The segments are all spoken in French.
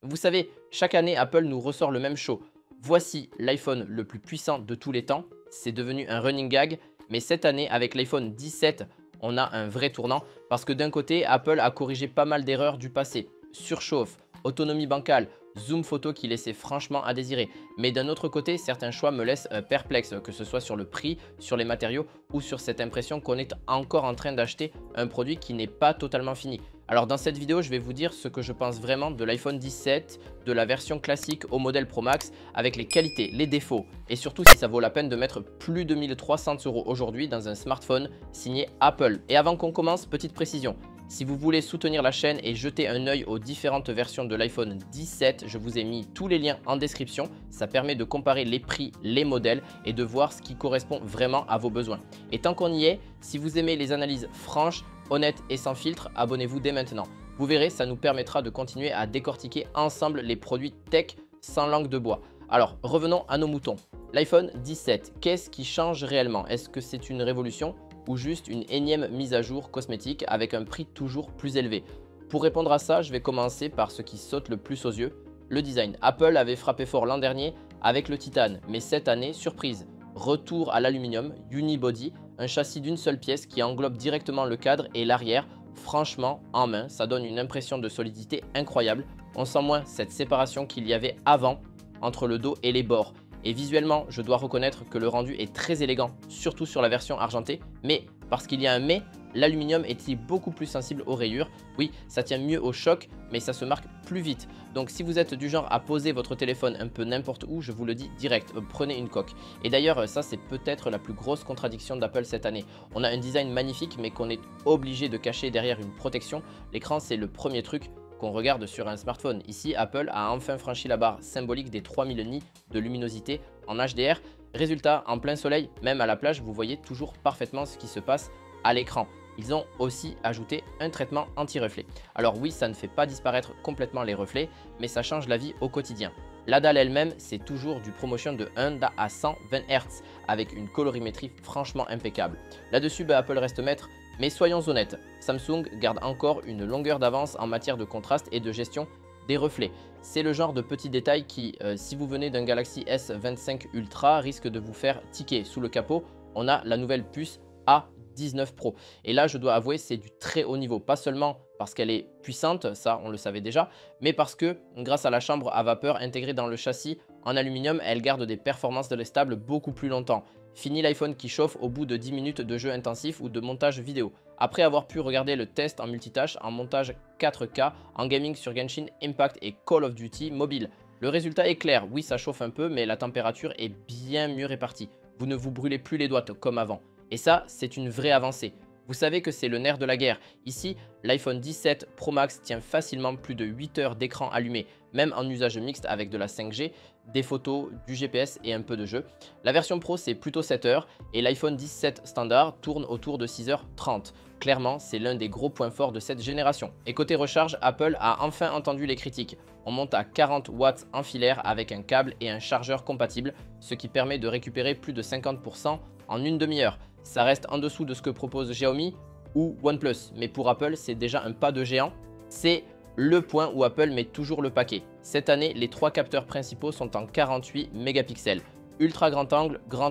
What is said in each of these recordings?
Vous savez, chaque année, Apple nous ressort le même show. Voici l'iPhone le plus puissant de tous les temps. C'est devenu un running gag. Mais cette année, avec l'iPhone 17, on a un vrai tournant. Parce que d'un côté, Apple a corrigé pas mal d'erreurs du passé. Surchauffe, autonomie bancale, zoom photo qui laissait franchement à désirer. Mais d'un autre côté, certains choix me laissent perplexe, que ce soit sur le prix, sur les matériaux ou sur cette impression qu'on est encore en train d'acheter un produit qui n'est pas totalement fini. Alors dans cette vidéo, je vais vous dire ce que je pense vraiment de l'iPhone 17, de la version classique au modèle Pro Max, avec les qualités, les défauts et surtout si ça vaut la peine de mettre plus de 1300 € aujourd'hui dans un smartphone signé Apple. Et avant qu'on commence, petite précision. Si vous voulez soutenir la chaîne et jeter un œil aux différentes versions de l'iPhone 17, je vous ai mis tous les liens en description. Ça permet de comparer les prix, les modèles et de voir ce qui correspond vraiment à vos besoins. Et tant qu'on y est, si vous aimez les analyses franches, honnêtes et sans filtre, abonnez-vous dès maintenant. Vous verrez, ça nous permettra de continuer à décortiquer ensemble les produits tech sans langue de bois. Alors, revenons à nos moutons. L'iPhone 17, qu'est-ce qui change réellement? Est-ce que c'est une révolution ou juste une énième mise à jour cosmétique avec un prix toujours plus élevé? Pour répondre à ça, je vais commencer par ce qui saute le plus aux yeux, le design. Apple avait frappé fort l'an dernier avec le titane, mais cette année, surprise, retour à l'aluminium, unibody, un châssis d'une seule pièce qui englobe directement le cadre et l'arrière. Franchement, en main, ça donne une impression de solidité incroyable. On sent moins cette séparation qu'il y avait avant entre le dos et les bords. Et visuellement, je dois reconnaître que le rendu est très élégant, surtout sur la version argentée. Mais, parce qu'il y a un mais, l'aluminium est-il beaucoup plus sensible aux rayures? Oui, ça tient mieux au choc, mais ça se marque plus vite. Donc si vous êtes du genre à poser votre téléphone un peu n'importe où, je vous le dis direct, prenez une coque. Et d'ailleurs, ça c'est peut-être la plus grosse contradiction d'Apple cette année. On a un design magnifique, mais qu'on est obligé de cacher derrière une protection. L'écran, c'est le premier truc qu'on regarde sur un smartphone. Ici, Apple a enfin franchi la barre symbolique des 3000 nits de luminosité en HDR. Résultat, en plein soleil, même à la plage, vous voyez toujours parfaitement ce qui se passe à l'écran. Ils ont aussi ajouté un traitement anti-reflet. Alors oui, ça ne fait pas disparaître complètement les reflets, mais ça change la vie au quotidien. La dalle elle-même, c'est toujours du promotion de 1 à 120 Hz avec une colorimétrie franchement impeccable. Là-dessus, Apple reste maître. Mais soyons honnêtes, Samsung garde encore une longueur d'avance en matière de contraste et de gestion des reflets. C'est le genre de petits détails qui, si vous venez d'un Galaxy S25 Ultra, risque de vous faire tiquer. Sous le capot, on a la nouvelle puce A19 Pro. Et là, je dois avouer, c'est du très haut niveau. Pas seulement parce qu'elle est puissante, ça on le savait déjà, mais parce que grâce à la chambre à vapeur intégrée dans le châssis en aluminium, elle garde des performances de stable beaucoup plus longtemps. Fini l'iPhone qui chauffe au bout de 10 minutes de jeu intensif ou de montage vidéo. Après avoir pu regarder le test en multitâche, en montage 4K, en gaming sur Genshin Impact et Call of Duty mobile, le résultat est clair. Oui, ça chauffe un peu, mais la température est bien mieux répartie. Vous ne vous brûlez plus les doigts comme avant. Et ça, c'est une vraie avancée. Vous savez que c'est le nerf de la guerre. Ici, l'iPhone 17 Pro Max tient facilement plus de 8 heures d'écran allumé, même en usage mixte avec de la 5G, des photos, du GPS et un peu de jeu. La version Pro, c'est plutôt 7 heures et l'iPhone 17 standard tourne autour de 6h30. Clairement, c'est l'un des gros points forts de cette génération. Et côté recharge, Apple a enfin entendu les critiques. On monte à 40 watts en filaire avec un câble et un chargeur compatible, ce qui permet de récupérer plus de 50% en une demi-heure. Ça reste en dessous de ce que propose Xiaomi ou OnePlus, mais pour Apple, c'est déjà un pas de géant. C'est le point où Apple met toujours le paquet. Cette année, les 3 capteurs principaux sont en 48 mégapixels. Ultra grand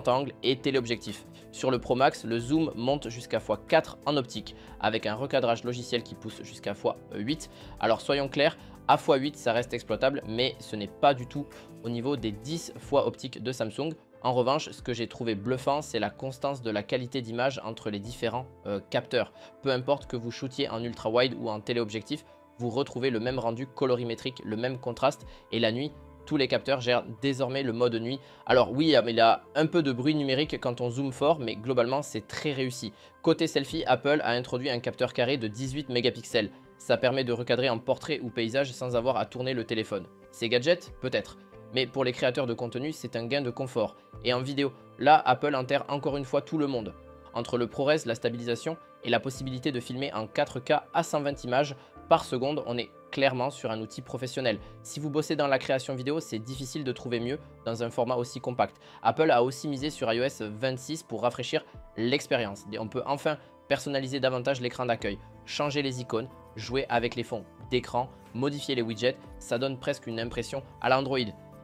angle et téléobjectif. Sur le Pro Max, le zoom monte jusqu'à x4 en optique, avec un recadrage logiciel qui pousse jusqu'à x8. Alors soyons clairs, à x8 ça reste exploitable, mais ce n'est pas du tout au niveau des 10 fois optique de Samsung. En revanche, ce que j'ai trouvé bluffant, c'est la constance de la qualité d'image entre les différents capteurs. Peu importe que vous shootiez en ultra wide ou en téléobjectif, vous retrouvez le même rendu colorimétrique, le même contraste. Et la nuit, tous les capteurs gèrent désormais le mode nuit. Alors oui, il y a un peu de bruit numérique quand on zoome fort, mais globalement c'est très réussi. Côté selfie, Apple a introduit un capteur carré de 18 mégapixels. Ça permet de recadrer en portrait ou paysage sans avoir à tourner le téléphone. C'est gadget? Peut-être. Mais pour les créateurs de contenu, c'est un gain de confort. Et en vidéo, là, Apple enterre encore une fois tout le monde. Entre le ProRes, la stabilisation et la possibilité de filmer en 4K à 120 images par seconde, on est clairement sur un outil professionnel. Si vous bossez dans la création vidéo, c'est difficile de trouver mieux dans un format aussi compact. Apple a aussi misé sur iOS 26 pour rafraîchir l'expérience. On peut enfin personnaliser davantage l'écran d'accueil, changer les icônes, jouer avec les fonds d'écran, modifier les widgets, ça donne presque une impression à l'Android.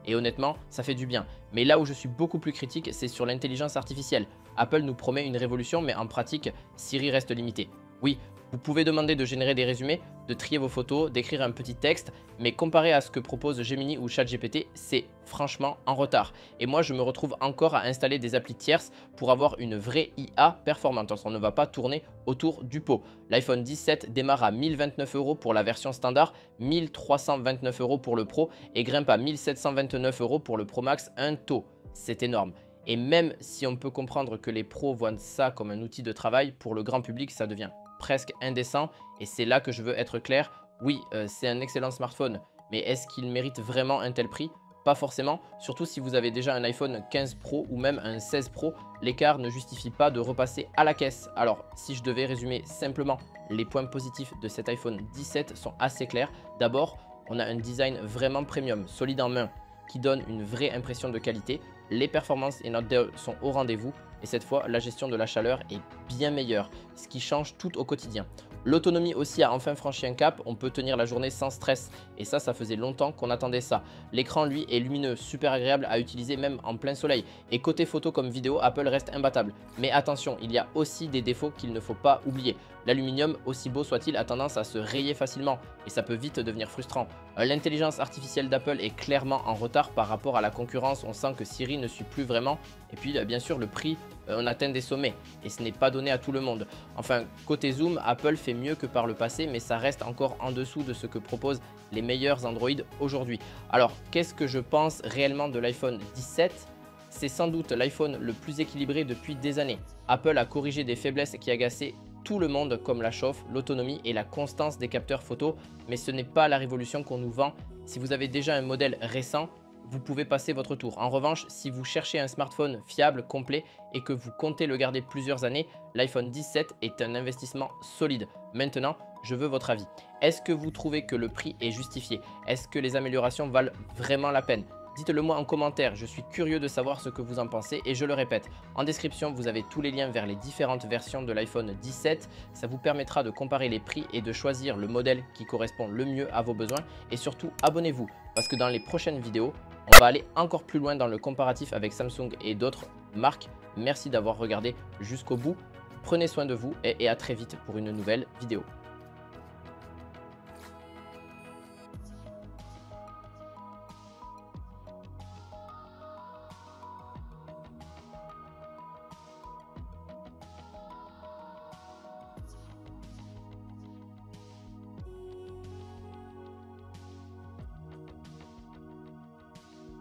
Et honnêtement, ça fait du bien. Mais là où je suis beaucoup plus critique, c'est sur l'intelligence artificielle. Apple nous promet une révolution, mais en pratique, Siri reste limité. Oui, vous pouvez demander de générer des résumés, de trier vos photos, d'écrire un petit texte, mais comparé à ce que propose Gemini ou ChatGPT, c'est franchement en retard. Et moi, je me retrouve encore à installer des applis tierces pour avoir une vraie IA performante. On ne va pas tourner autour du pot. L'iPhone 17 démarre à 1029 € pour la version standard, 1329 € pour le Pro et grimpe à 1729 € pour le Pro Max, un taux. C'est énorme. Et même si on peut comprendre que les pros voient ça comme un outil de travail, pour le grand public, ça devient presque indécent. Et c'est là que je veux être clair. Oui, c'est un excellent smartphone, mais est-ce qu'il mérite vraiment un tel prix? Pas forcément, surtout si vous avez déjà un iPhone 15 Pro ou même un 16 Pro, l'écart ne justifie pas de repasser à la caisse. Alors, si je devais résumer simplement les points positifs de cet iPhone 17 sont assez clairs. D'abord, on a un design vraiment premium, solide en main, qui donne une vraie impression de qualité. Les performances et notes sont au rendez-vous et cette fois, la gestion de la chaleur est bien meilleure, ce qui change tout au quotidien. L'autonomie aussi a enfin franchi un cap, on peut tenir la journée sans stress et ça faisait longtemps qu'on attendait ça. L'écran lui est lumineux, super agréable à utiliser même en plein soleil et côté photo comme vidéo, Apple reste imbattable. Mais attention, il y a aussi des défauts qu'il ne faut pas oublier. L'aluminium, aussi beau soit-il, a tendance à se rayer facilement et ça peut vite devenir frustrant. L'intelligence artificielle d'Apple est clairement en retard par rapport à la concurrence, on sent que Siri ne suit plus vraiment et puis bien sûr le prix, on atteint des sommets et ce n'est pas donné à tout le monde. Enfin, côté zoom, Apple fait mieux que par le passé, mais ça reste encore en dessous de ce que proposent les meilleurs Android aujourd'hui. Alors, qu'est-ce que je pense réellement de l'iPhone 17 ? C'est sans doute l'iPhone le plus équilibré depuis des années. Apple a corrigé des faiblesses qui agaçaient tout le monde comme la chauffe, l'autonomie et la constance des capteurs photo, mais ce n'est pas la révolution qu'on nous vend. Si vous avez déjà un modèle récent, vous pouvez passer votre tour. En revanche, si vous cherchez un smartphone fiable, complet et que vous comptez le garder plusieurs années, l'iPhone 17 est un investissement solide. Maintenant, je veux votre avis. Est-ce que vous trouvez que le prix est justifié? Est-ce que les améliorations valent vraiment la peine? Dites-le moi en commentaire, je suis curieux de savoir ce que vous en pensez et je le répète, en description vous avez tous les liens vers les différentes versions de l'iPhone 17, ça vous permettra de comparer les prix et de choisir le modèle qui correspond le mieux à vos besoins et surtout abonnez-vous parce que dans les prochaines vidéos, on va aller encore plus loin dans le comparatif avec Samsung et d'autres marques. Merci d'avoir regardé jusqu'au bout, prenez soin de vous et à très vite pour une nouvelle vidéo.